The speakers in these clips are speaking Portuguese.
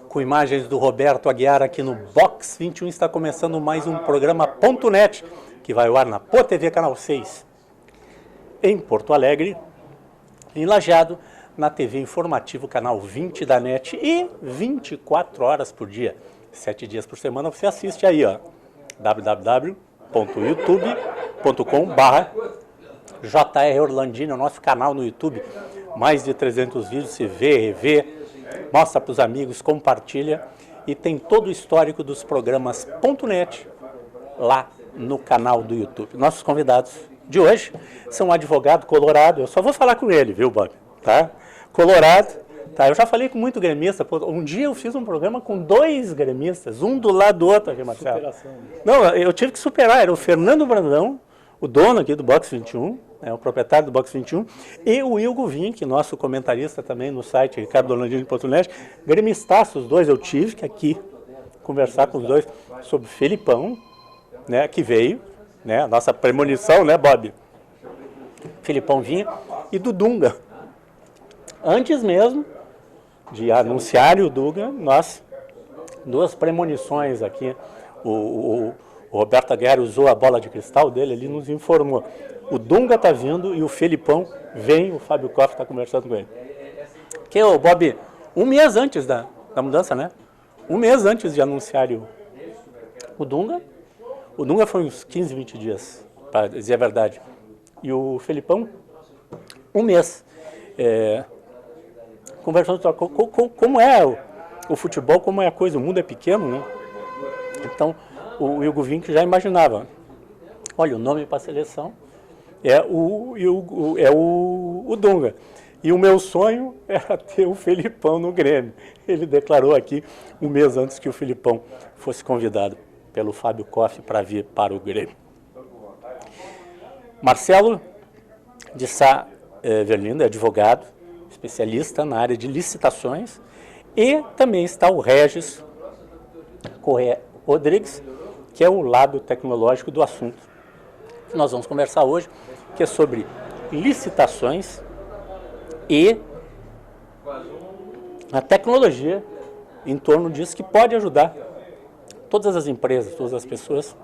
com imagens do Roberto Aguiar aqui no Box 21. Está começando mais um programa .net, que vai ao ar na Pô TV Canal 6, em Porto Alegre, em Lajeado, na TV Informativo Canal 20 da NET e 24 horas por dia, 7 dias por semana. Você assiste aí, ó, www.youtube.com/JR Orlandini, o nosso canal no YouTube. Mais de 300 vídeos, se vê, revê, mostra para os amigos, compartilha. E tem todo o histórico dos programas .net lá no canal do YouTube. Nossos convidados de hoje são um advogado colorado. Eu só vou falar com ele, viu, Bob? Tá? Colorado. Tá? Eu já falei com muito gremista. Um dia eu fiz um programa com 2 gremistas, um do lado do outro aqui, Marcelo. Superação. Não, eu tive que superar. Era o Fernando Brandão, o dono aqui do Box 21, o proprietário do Box 21, e o Ilgo Vinck, nosso comentarista também no site ricardoorlandini.net. Gremistaços, os dois. Eu tive que aqui conversar com os dois sobre o Felipão, né, que veio, né, a nossa premonição, né, Bob? Felipão vinha, e do Dunga. Antes mesmo de anunciar o Dunga, nós, 2 premonições aqui. O Roberto Aguiar usou a bola de cristal dele, ele nos informou. O Dunga está vindo e o Felipão vem, o Fábio Koff está conversando com ele. Que o Bob, um mês antes da mudança, né? Um mês antes de anunciar o Dunga foi uns 15, 20 dias, para dizer a verdade. E o Felipão, um mês. Conversando como é o futebol, como é a coisa, o mundo é pequeno, né? Então, o Ilgo Vinck já imaginava. Olha, o nome para a seleção é o Dunga. E o meu sonho era ter o Felipão no Grêmio. Ele declarou aqui um mês antes que o Felipão fosse convidado pelo Fábio Koff para vir para o Grêmio. Marcelo de Sá Verlindo é advogado, especialista na área de licitações, e também está o Regis Corrêa Rodrigues, que é o lado tecnológico do assunto que nós vamos conversar hoje, que é sobre licitações e a tecnologia em torno disso, que pode ajudar todas as empresas, todas as pessoas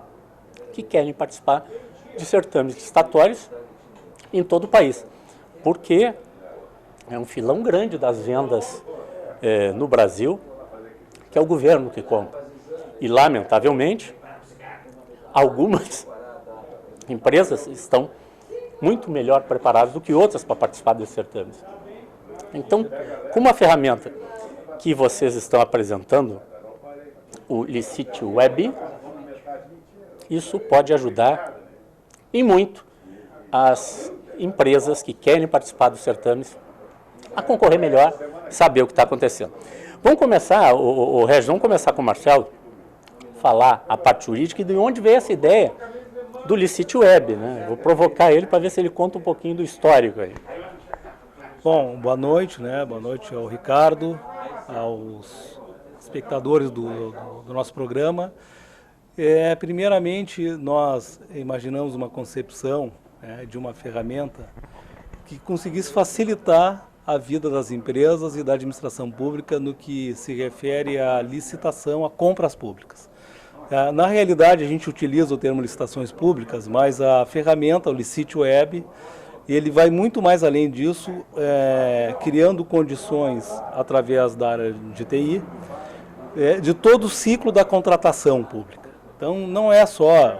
que querem participar de certames licitatórios em todo o país, porque é um filão grande das vendas no Brasil, que é o governo que compra. E, lamentavelmente, algumas empresas estão muito melhor preparadas do que outras para participar desses certames. Então, com uma ferramenta que vocês estão apresentando, o Licite Web, isso pode ajudar e muito as empresas que querem participar dos certames a concorrer melhor, saber o que está acontecendo. Vamos começar, Regis, vamos começar com o Marcelo, falar a parte jurídica e de onde veio essa ideia do Licite Web, né? Vou provocar ele para ver se ele conta um pouquinho do histórico aí. Bom, boa noite, né? Boa noite ao Ricardo, aos espectadores do nosso programa. Primeiramente, nós imaginamos uma concepção, de uma ferramenta que conseguisse facilitar a vida das empresas e da administração pública no que se refere à licitação, a compras públicas. Na realidade, a gente utiliza o termo licitações públicas, mas a ferramenta, o Licite Web, ele vai muito mais além disso, criando condições, através da área de TI, de todo o ciclo da contratação pública. Então, não é só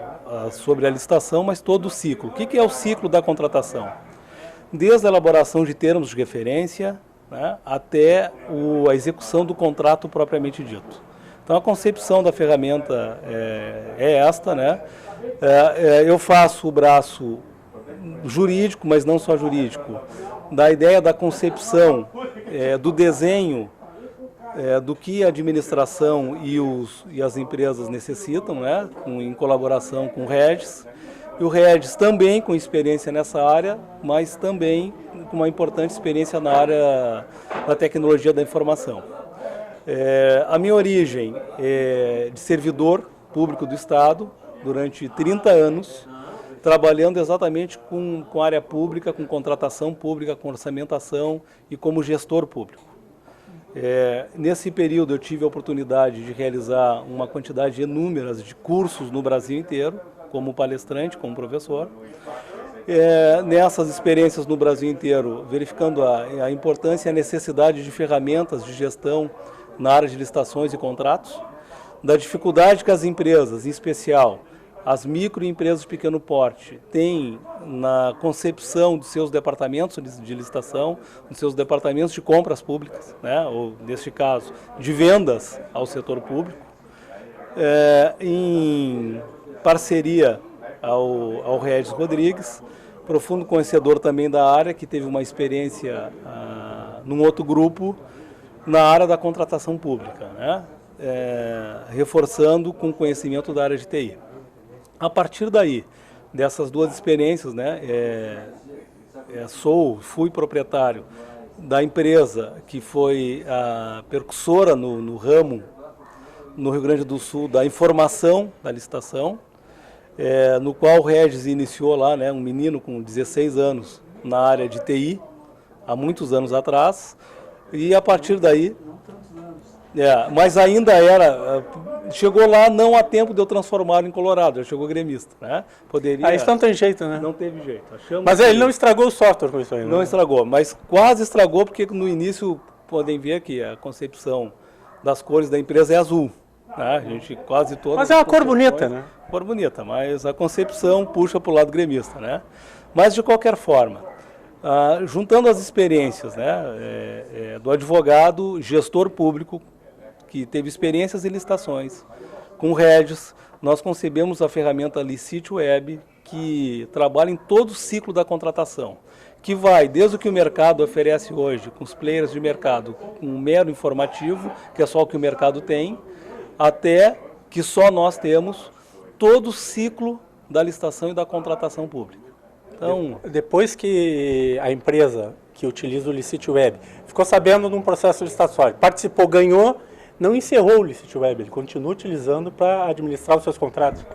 sobre a licitação, mas todo o ciclo. O que é o ciclo da contratação? Desde a elaboração de termos de referência, né, até a execução do contrato propriamente dito. Então, a concepção da ferramenta é esta, né? Eu faço o braço jurídico, mas não só jurídico, da ideia da concepção, do desenho, do que a administração e as empresas necessitam, né? Em colaboração com o Regis. E o Regis também com experiência nessa área, mas também com uma importante experiência na área da tecnologia da informação. A minha origem é de servidor público do Estado, durante 30 anos, trabalhando exatamente com a área pública, com contratação pública, com orçamentação e como gestor público. Nesse período eu tive a oportunidade de realizar uma quantidade inúmera de cursos no Brasil inteiro, como palestrante, como professor. Nessas experiências no Brasil inteiro, verificando a importância e a necessidade de ferramentas de gestão na área de licitações e contratos, da dificuldade que as empresas, em especial as microempresas de pequeno porte, têm na concepção dos seus departamentos de licitação, dos seus departamentos de compras públicas, né, ou, neste caso, de vendas ao setor público, em parceria ao Regis Rodrigues, profundo conhecedor também da área, que teve uma experiência num outro grupo na área da contratação pública, né, reforçando com conhecimento da área de TI. A partir daí, dessas duas experiências, né, fui proprietário da empresa que foi a percussora no ramo, no Rio Grande do Sul, da informação da licitação, no qual o Regis iniciou lá, né, um menino com 16 anos na área de TI, há muitos anos atrás, e a partir daí, mas ainda chegou lá não há tempo de eu transformá-lo em colorado, já chegou gremista, né? Poderia. Isso não tem jeito, né? Não teve jeito. Mas ele não estragou o software com isso aí, né? Não estragou, mas quase estragou, porque no início podem ver que a concepção das cores da empresa é azul, né? A gente quase todas. Mas é uma cor bonita, né? Cor bonita, mas a concepção puxa para o lado gremista, né? Mas de qualquer forma, juntando as experiências, né, do advogado, gestor público, que teve experiências em licitações, com o Regis, nós concebemos a ferramenta Licite Web, que trabalha em todo o ciclo da contratação, que vai desde o que o mercado oferece hoje, com os players de mercado, com um mero informativo, que é só o que o mercado tem, até que só nós temos todo o ciclo da licitação e da contratação pública. Então, depois que a empresa que utiliza o Licite Web ficou sabendo de um processo licitatório, participou, ganhou, não encerrou o Licite Web, ele continua utilizando para administrar os seus contratos.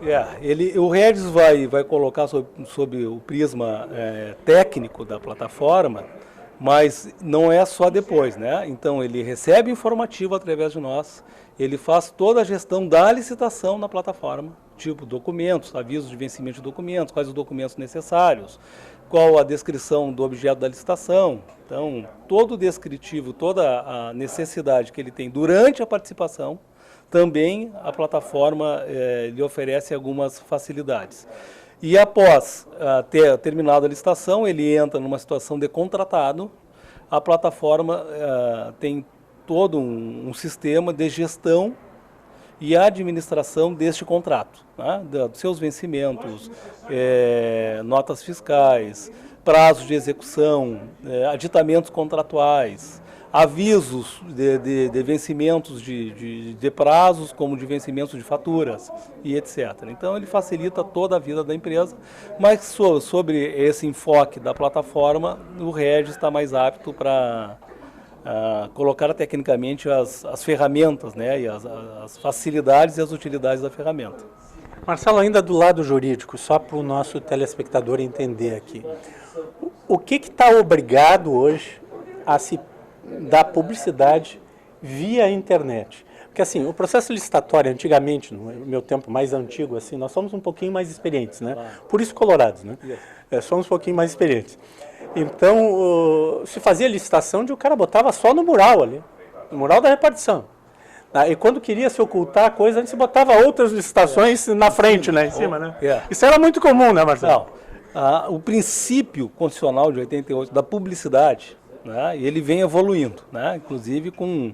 O Regis vai colocar sob o prisma técnico da plataforma, mas não é só depois, né? Então ele recebe informativo através de nós, ele faz toda a gestão da licitação na plataforma, tipo documentos, avisos de vencimento de documentos, quais os documentos necessários, qual a descrição do objeto da licitação. Então, todo o descritivo, toda a necessidade que ele tem durante a participação, também a plataforma lhe oferece algumas facilidades. E após ter terminado a licitação, ele entra numa situação de contratado, a plataforma tem todo um sistema de gestão e administração deste contrato, né, dos seus vencimentos, notas fiscais, prazos de execução, aditamentos contratuais, avisos de vencimentos de prazos, como de vencimentos de faturas e etc. Então ele facilita toda a vida da empresa, mas sobre esse enfoque da plataforma, o Regis está mais apto para colocar tecnicamente as ferramentas, né, e as facilidades e as utilidades da ferramenta. Marcelo, ainda do lado jurídico, só para o nosso telespectador entender aqui, o que está obrigado hoje a se dar publicidade via internet? Porque assim, o processo licitatório, antigamente, no meu tempo mais antigo, assim, nós somos um pouquinho mais experientes, né? Por isso colorados, né? Somos um pouquinho mais experientes. Então, se fazia licitação de o cara botava só no mural ali, no mural da repartição. E quando queria se ocultar a coisa, a gente botava outras licitações na frente, né, em cima, né? Isso era muito comum, né, Marcelo? Não. O princípio constitucional de 88 da publicidade, né, ele vem evoluindo, né, inclusive com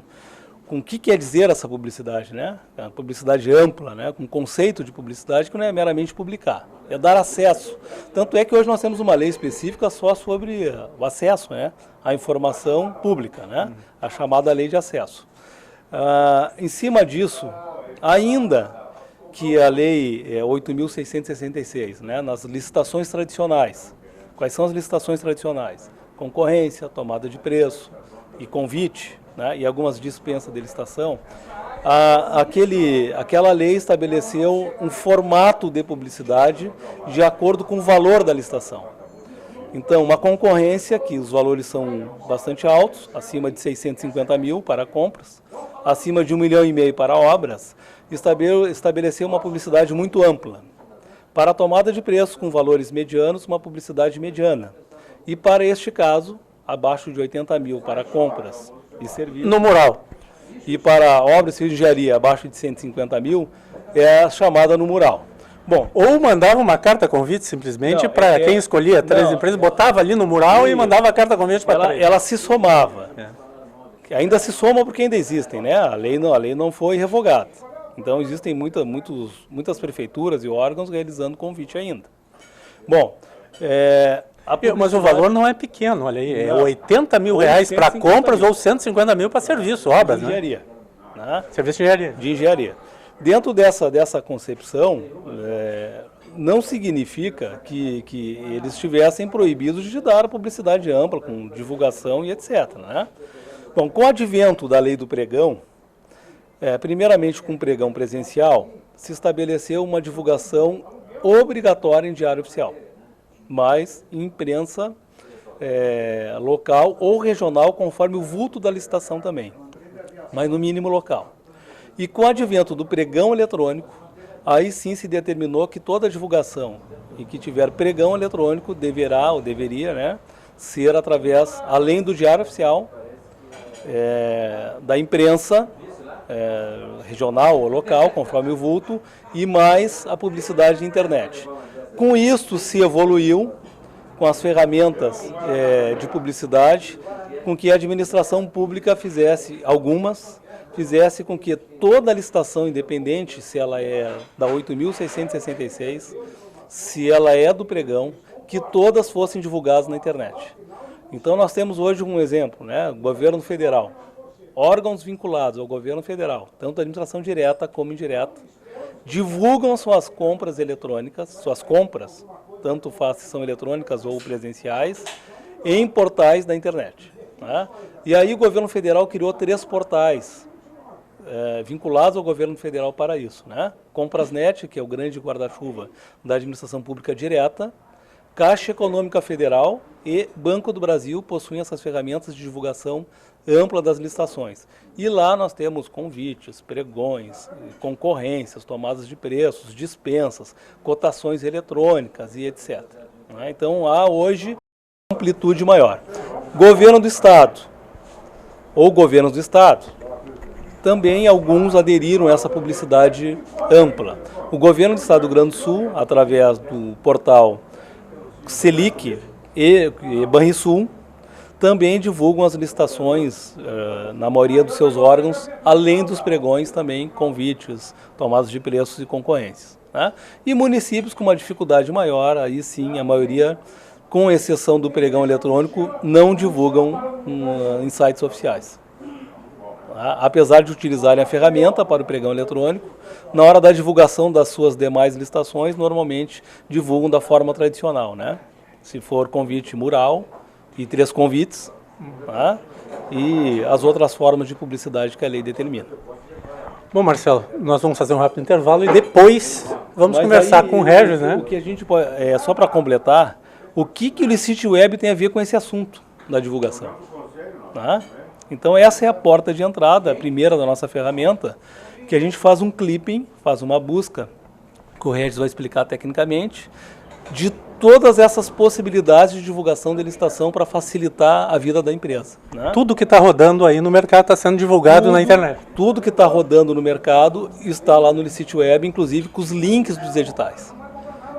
o que quer dizer essa publicidade, né? A publicidade ampla, né? Com conceito de publicidade que não é meramente publicar, é dar acesso. Tanto é que hoje nós temos uma lei específica só sobre o acesso, né, à informação pública, né? A chamada lei de acesso. Em cima disso, ainda que a lei 8.666, né, nas licitações tradicionais, quais são as licitações tradicionais? Concorrência, tomada de preço e convite, né, e algumas dispensas de licitação, aquela lei estabeleceu um formato de publicidade de acordo com o valor da licitação. Então, uma concorrência que os valores são bastante altos, acima de 650 mil para compras, acima de 1,5 milhão para obras, estabeleceu uma publicidade muito ampla. Para a tomada de preço com valores medianos, uma publicidade mediana. E para este caso, abaixo de 80 mil para compras e serviços. No mural. E para obras e engenharia abaixo de 150 mil, é a chamada no mural. Bom, ou mandava uma carta convite simplesmente para quem escolhia três empresas, botava ali no mural e mandava a carta convite para três. Ela se somava. Ainda se soma porque ainda existem, né? A lei não foi revogada. Então existem muitas prefeituras e órgãos realizando convite ainda. Bom, mas o valor não é pequeno, olha aí, é 80 mil reais para compras ou 150 mil para serviço, obras, de engenharia. Né? Serviço de engenharia. De engenharia. Dentro dessa concepção, não significa que eles estivessem proibidos de dar publicidade ampla, com divulgação e etc. Né? Bom, com o advento da lei do pregão, primeiramente com o pregão presencial, se estabeleceu uma divulgação obrigatória em diário oficial, mas em imprensa local ou regional, conforme o vulto da licitação também, mas no mínimo local. E com o advento do pregão eletrônico, aí sim se determinou que toda divulgação em que tiver pregão eletrônico deveria, né, ser através, além do diário oficial, da imprensa regional ou local, conforme o vulto, e mais a publicidade de internet. Com isto se evoluiu, com as ferramentas de publicidade, com que a administração pública fizesse com que toda a licitação independente, se ela é da 8.666, se ela é do pregão, que todas fossem divulgadas na internet. Então nós temos hoje um exemplo, né? O governo federal, órgãos vinculados ao governo federal, tanto a administração direta como indireta, divulgam suas compras eletrônicas, tanto faz se são eletrônicas ou presenciais, em portais da internet. Né? E aí o governo federal criou 3 portais vinculados ao governo federal para isso. Né? Comprasnet, que é o grande guarda-chuva da administração pública direta, Caixa Econômica Federal e Banco do Brasil possuem essas ferramentas de divulgação ampla das licitações. E lá nós temos convites, pregões, concorrências, tomadas de preços, dispensas, cotações eletrônicas e etc. Né? Então há hoje uma amplitude maior. Governo do Estado ou governos do Estado, também alguns aderiram a essa publicidade ampla. O governo do Estado do Rio Grande do Sul, através do portal Selic e Banrisul, também divulgam as licitações na maioria dos seus órgãos, além dos pregões também, convites, tomadas de preços e concorrências. Né? E municípios com uma dificuldade maior, aí sim a maioria, com exceção do pregão eletrônico, não divulgam em sites oficiais. Apesar de utilizarem a ferramenta para o pregão eletrônico, na hora da divulgação das suas demais licitações, normalmente divulgam da forma tradicional, né? Se for convite mural e 3 convites, tá? E as outras formas de publicidade que a lei determina. Bom, Marcelo, nós vamos fazer um rápido intervalo e depois vamos conversar com o Regis, né? O que a gente pode, só para completar, o que o Licite Web tem a ver com esse assunto da divulgação? Tá? Então essa é a porta de entrada, a primeira da nossa ferramenta, que a gente faz um clipping, faz uma busca, que o Regis vai explicar tecnicamente, de todas essas possibilidades de divulgação de licitação para facilitar a vida da empresa. Né? Tudo que está rodando aí no mercado está sendo divulgado na internet. Tudo que está rodando no mercado está lá no Licite Web, inclusive com os links dos editais.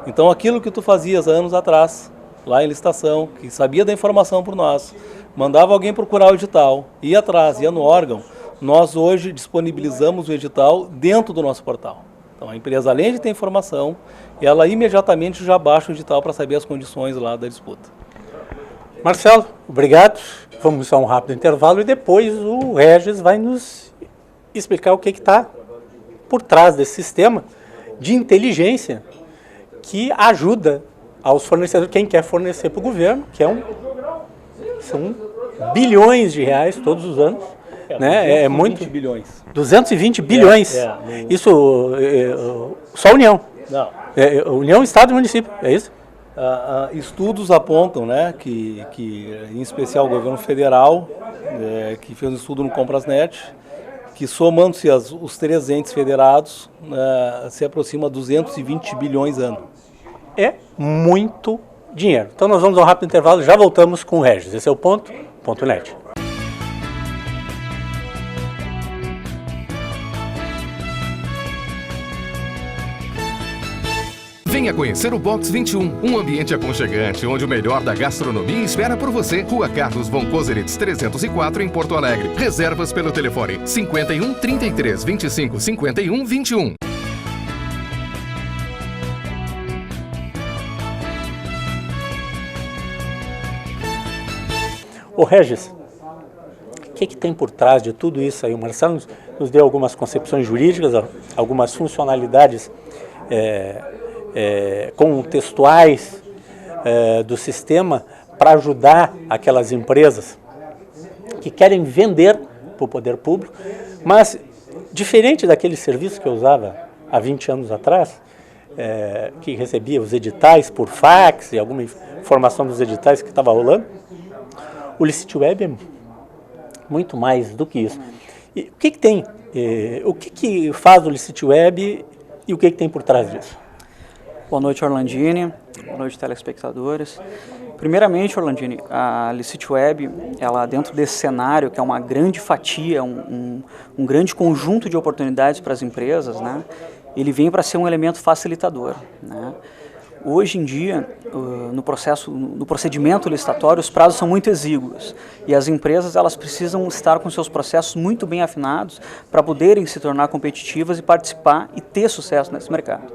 Então aquilo que tu fazias anos atrás, lá em licitação, que sabia da informação por nós, mandava alguém procurar o edital, ia atrás, ia no órgão, nós hoje disponibilizamos o edital dentro do nosso portal. Então a empresa, além de ter informação, ela imediatamente já baixa o edital para saber as condições lá da disputa. Marcelo, obrigado. Vamos a um rápido intervalo e depois o Regis vai nos explicar o que está por trás desse sistema de inteligência que ajuda aos fornecedores, quem quer fornecer para o governo, que são bilhões de reais todos os anos. Né? É muito. 220 bilhões. 220 bilhões. Isso só a União. Não. União, Estado e município, é isso? Estudos apontam, né, que em especial o governo federal, que fez um estudo no Comprasnet, que somando-se os 3 entes federados, se aproxima a 220 bilhões ano. É muito dinheiro. Então nós vamos a um rápido intervalo e já voltamos com o Regis. Esse é o Ponto Net. Venha conhecer o Box 21, um ambiente aconchegante, onde o melhor da gastronomia espera por você. Rua Carlos von Koselitz, 304, em Porto Alegre. Reservas pelo telefone 51 33 25 51 21. Ô Regis, o que tem por trás de tudo isso aí? O Marcelo nos deu algumas concepções jurídicas, algumas funcionalidades contextuais do sistema para ajudar aquelas empresas que querem vender para o poder público, mas diferente daquele serviço que eu usava há 20 anos atrás, que recebia os editais por fax e alguma informação dos editais que estava rolando, o Licity Web é muito mais do que isso. E o que tem? O que faz o Licity Web e o que tem por trás disso? Boa noite, Orlandini. Boa noite, telespectadores. Primeiramente, Orlandini, a Licity Web, ela dentro desse cenário, que é uma grande fatia, um grande conjunto de oportunidades para as empresas, né, ele vem para ser um elemento facilitador, né. Hoje em dia, no procedimento licitatório, os prazos são muito exíguos e as empresas elas precisam estar com seus processos muito bem afinados para poderem se tornar competitivas e participar e ter sucesso nesse mercado.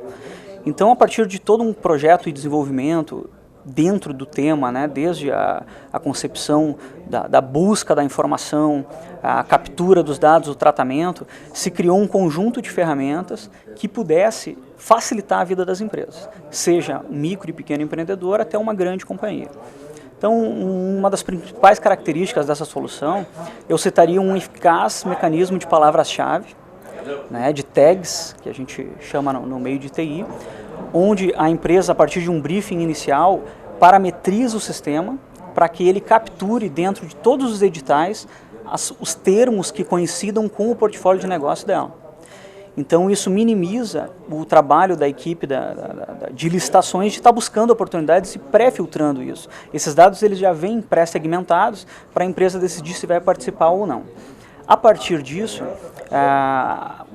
Então, a partir de todo um projeto e desenvolvimento dentro do tema, né, desde a concepção da busca da informação, a captura dos dados, o tratamento, se criou um conjunto de ferramentas que pudesse facilitar a vida das empresas, seja micro e pequeno empreendedor até uma grande companhia. Então, uma das principais características dessa solução, eu citaria um eficaz mecanismo de palavras-chave, né, de tags, que a gente chama no meio de TI, onde a empresa, a partir de um briefing inicial, parametriza o sistema para que ele capture dentro de todos os editais os termos que coincidam com o portfólio de negócio dela. Então isso minimiza o trabalho da equipe de licitações de estar buscando oportunidades e pré-filtrando isso. Esses dados eles já vêm pré-segmentados para a empresa decidir se vai participar ou não. A partir disso,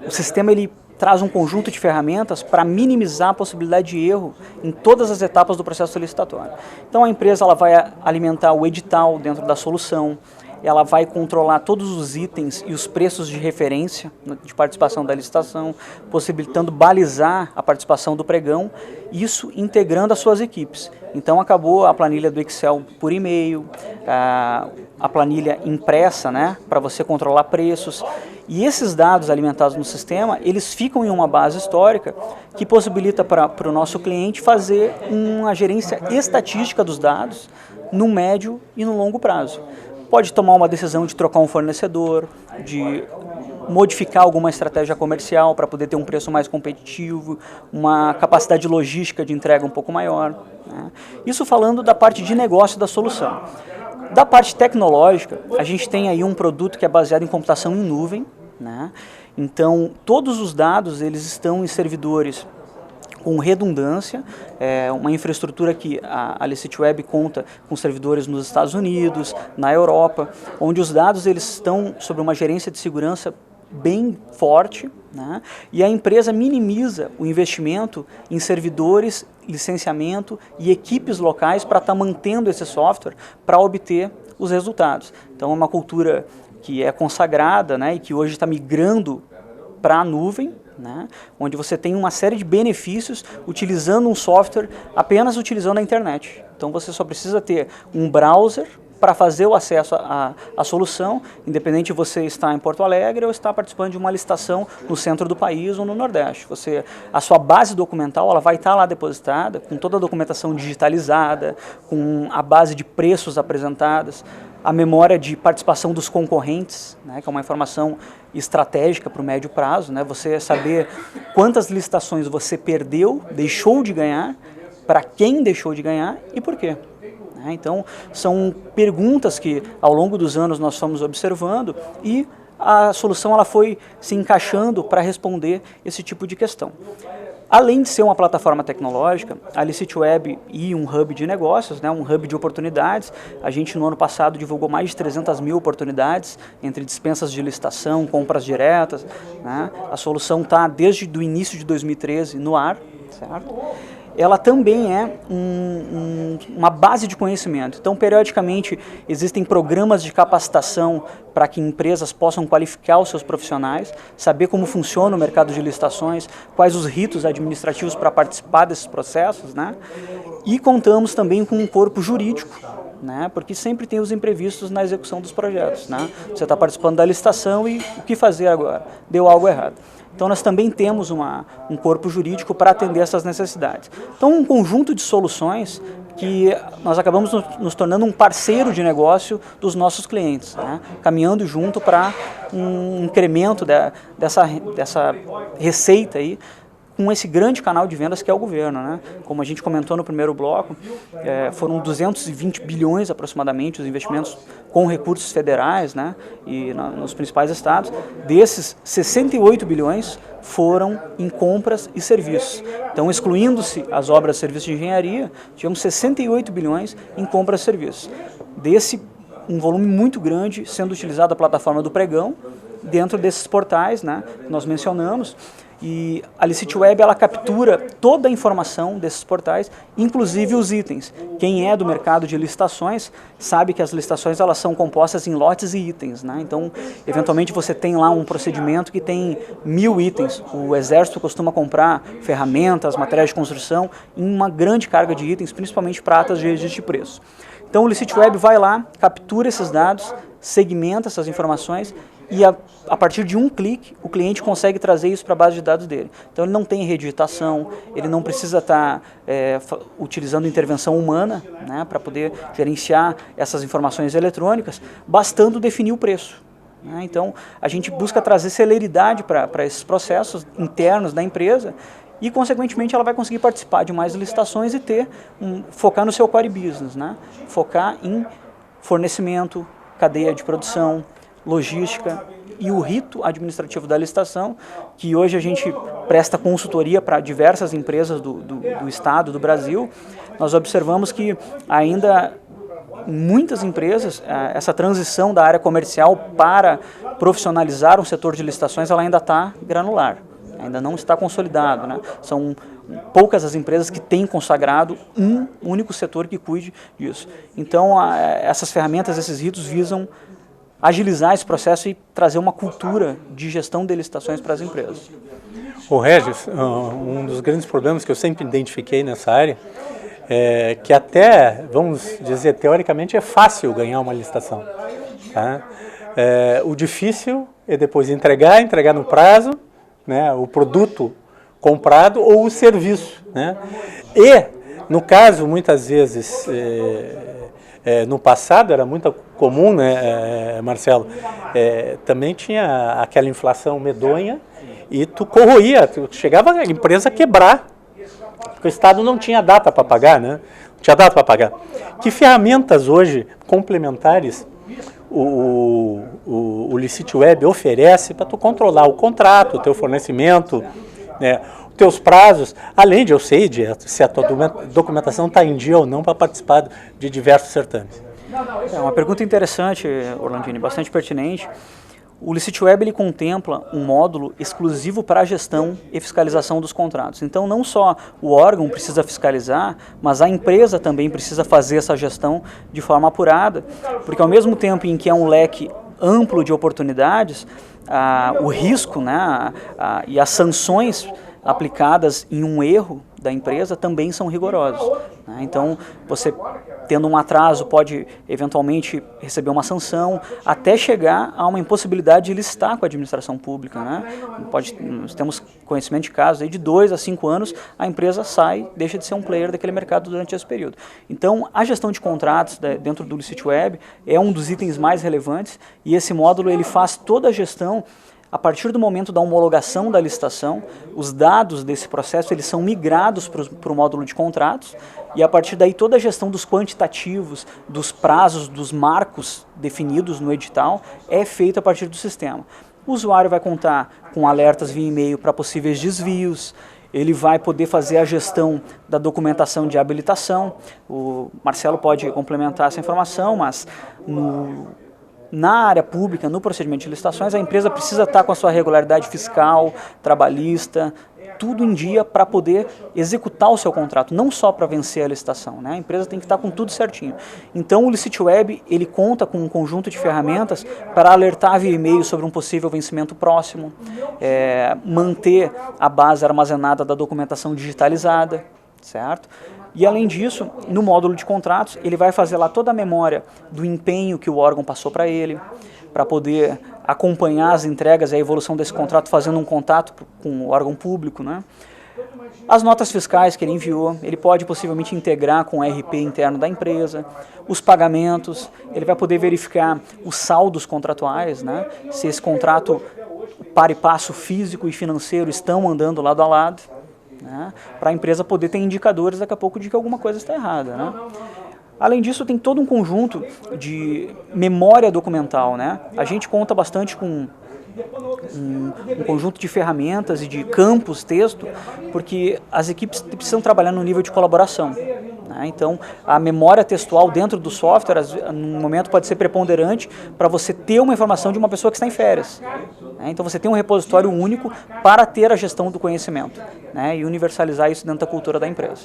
o sistema ele traz um conjunto de ferramentas para minimizar a possibilidade de erro em todas as etapas do processo licitatório. Então a empresa ela vai alimentar o edital dentro da solução, ela vai controlar todos os itens e os preços de referência de participação da licitação, possibilitando balizar a participação do pregão, isso integrando as suas equipes. Então acabou a planilha do Excel por e-mail, a planilha impressa, né, para você controlar preços. E esses dados alimentados no sistema, eles ficam em uma base histórica que possibilita para o nosso cliente fazer uma gerência estatística dos dados no médio e no longo prazo. Pode tomar uma decisão de trocar um fornecedor, de modificar alguma estratégia comercial para poder ter um preço mais competitivo, uma capacidade logística de entrega um pouco maior, né? Isso falando da parte de negócio da solução. Da parte tecnológica, a gente tem aí um produto que é baseado em computação em nuvem, né? Então, todos os dados eles estão em servidores com redundância, uma infraestrutura que a Licity Web conta com servidores nos Estados Unidos, na Europa, onde os dados eles estão sob uma gerência de segurança bem forte, né? E a empresa minimiza o investimento em servidores, licenciamento e equipes locais para estar mantendo esse software para obter os resultados. Então é uma cultura que é consagrada, né, e que hoje está migrando para a nuvem, né, onde você tem uma série de benefícios utilizando um software apenas utilizando a internet. Então você só precisa ter um browser para fazer o acesso à solução, independente de você estar em Porto Alegre ou estar participando de uma licitação no centro do país ou no Nordeste. A sua base documental ela vai estar lá depositada, com toda a documentação digitalizada, com a base de preços apresentadas, a memória de participação dos concorrentes, né, que é uma informação estratégica para o médio prazo, né, você saber quantas licitações você perdeu, deixou de ganhar, para quem deixou de ganhar e por quê. Então, são perguntas que ao longo dos anos nós fomos observando e a solução ela foi se encaixando para responder esse tipo de questão. Além de ser uma plataforma tecnológica, a Licity Web e um hub de negócios, um hub de oportunidades, a gente no ano passado divulgou mais de 300 mil oportunidades entre dispensas de licitação, compras diretas. A solução está desde o início de 2013 no ar, certo? Ela também é uma base de conhecimento. Então, periodicamente, existem programas de capacitação para que empresas possam qualificar os seus profissionais, saber como funciona o mercado de licitações, quais os ritos administrativos para participar desses processos, E contamos também com um corpo jurídico, porque sempre tem os imprevistos na execução dos projetos. Você está participando da licitação e o que fazer agora? Deu algo errado. Então, nós também temos um corpo jurídico para atender essas necessidades. Então, um conjunto de soluções que nós acabamos nos tornando um parceiro de negócio dos nossos clientes, caminhando junto para um incremento dessa receita aí, com esse grande canal de vendas que é o governo. Como a gente comentou no primeiro bloco, foram 220 bilhões aproximadamente os investimentos com recursos federais, e nos principais estados. Desses, 68 bilhões foram em compras e serviços. Então, excluindo-se as obras de serviços de engenharia, tivemos 68 bilhões em compras e serviços. Desse, um volume muito grande sendo utilizado a plataforma do pregão, dentro desses portais que nós mencionamos. E a Licity Web ela captura toda a informação desses portais, inclusive os itens. Quem é do mercado de licitações sabe que as licitações elas são compostas em lotes e itens. Então, eventualmente você tem lá um procedimento que tem 1000 itens. O Exército costuma comprar ferramentas, materiais de construção, em uma grande carga de itens, principalmente pratas de registro de preço. Então, o Licity Web vai lá, captura esses dados, segmenta essas informações e a partir de um clique, o cliente consegue trazer isso para a base de dados dele. Então, ele não tem reeditação, ele não precisa estar utilizando intervenção humana para poder gerenciar essas informações eletrônicas, bastando definir o preço. Então, a gente busca trazer celeridade para esses processos internos da empresa e, consequentemente, ela vai conseguir participar de mais licitações e focar no seu core business, focar em fornecimento, cadeia de produção, logística e o rito administrativo da licitação, que hoje a gente presta consultoria para diversas empresas do estado, do Brasil. Nós observamos que ainda muitas empresas, essa transição da área comercial para profissionalizar um setor de licitações, ela ainda está granular, ainda não está consolidado. São poucas as empresas que têm consagrado um único setor que cuide disso. Então, essas ferramentas, esses ritos visam agilizar esse processo e trazer uma cultura de gestão de licitações para as empresas. O Regis, um dos grandes problemas que eu sempre identifiquei nessa área é que até, vamos dizer, teoricamente é fácil ganhar uma licitação. O difícil é depois entregar no prazo, o produto comprado ou o serviço. E, no caso, muitas vezes, no passado era muito comum, Marcelo, também tinha aquela inflação medonha e tu corroía, chegava a empresa a quebrar, porque o Estado não tinha data para pagar, não tinha data para pagar. Que ferramentas hoje complementares o Licity Web oferece para tu controlar o contrato, o teu fornecimento, os teus prazos, além de eu sei se a tua documentação está em dia ou não para participar de diversos certames? É uma pergunta interessante, Orlandini, bastante pertinente. O Licity Web ele contempla um módulo exclusivo para a gestão e fiscalização dos contratos. Então, não só o órgão precisa fiscalizar, mas a empresa também precisa fazer essa gestão de forma apurada, porque ao mesmo tempo em que é um leque amplo de oportunidades, o risco e as sanções aplicadas em um erro da empresa também são rigorosos. Então, você tendo um atraso pode eventualmente receber uma sanção até chegar a uma impossibilidade de licitar com a administração pública. Nós temos conhecimento de casos aí de 2 a 5 anos, a empresa deixa de ser um player daquele mercado durante esse período. Então, a gestão de contratos dentro do Licity Web é um dos itens mais relevantes e esse módulo ele faz toda a gestão a partir do momento da homologação da licitação, os dados desse processo eles são migrados para o módulo de contratos e a partir daí toda a gestão dos quantitativos, dos prazos, dos marcos definidos no edital é feita a partir do sistema. O usuário vai contar com alertas via e-mail para possíveis desvios, ele vai poder fazer a gestão da documentação de habilitação. O Marcelo pode complementar essa informação, mas na área pública, no procedimento de licitações, a empresa precisa estar com a sua regularidade fiscal, trabalhista, tudo em dia para poder executar o seu contrato, não só para vencer a licitação, né? A empresa tem que estar com tudo certinho. Então o LicitWeb, ele conta com um conjunto de ferramentas para alertar via e-mail sobre um possível vencimento próximo, manter a base armazenada da documentação digitalizada, certo? E além disso, no módulo de contratos, ele vai fazer lá toda a memória do empenho que o órgão passou para ele, para poder acompanhar as entregas e a evolução desse contrato, fazendo um contato com o órgão público, né? As notas fiscais que ele enviou, ele pode possivelmente integrar com o RP interno da empresa, os pagamentos, ele vai poder verificar os saldos contratuais, né? Se esse contrato, par e passo físico e financeiro estão andando lado a lado, né? Para a empresa poder ter indicadores daqui a pouco de que alguma coisa está errada, né? Além disso, tem todo um conjunto de memória documental, né? A gente conta bastante com um conjunto de ferramentas e de campos texto, porque as equipes precisam trabalhar no nível de colaboração, né? Então, a memória textual dentro do software, no momento, pode ser preponderante para você ter uma informação de uma pessoa que está em férias, né? Então, você tem um repositório único para ter a gestão do conhecimento, né? E universalizar isso dentro da cultura da empresa.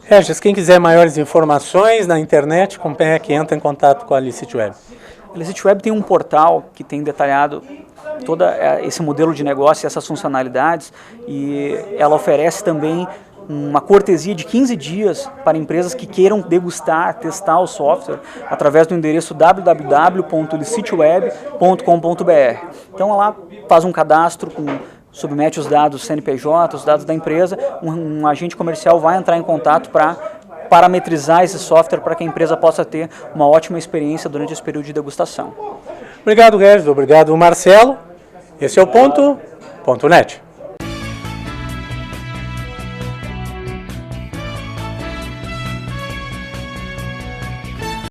Regis, quem quiser maiores informações na internet, como é que entra em contato com a LicitWeb? A LicitWeb tem um portal que tem detalhado todo esse modelo de negócio e essas funcionalidades, e ela oferece também uma cortesia de 15 dias para empresas que queiram degustar, testar o software através do endereço www.licitweb.com.br. Então lá faz um cadastro, submete os dados CNPJ, os dados da empresa, um agente comercial vai entrar em contato para parametrizar esse software para que a empresa possa ter uma ótima experiência durante esse período de degustação. Obrigado, Regis. Obrigado, Marcelo. Esse é o Ponto.net.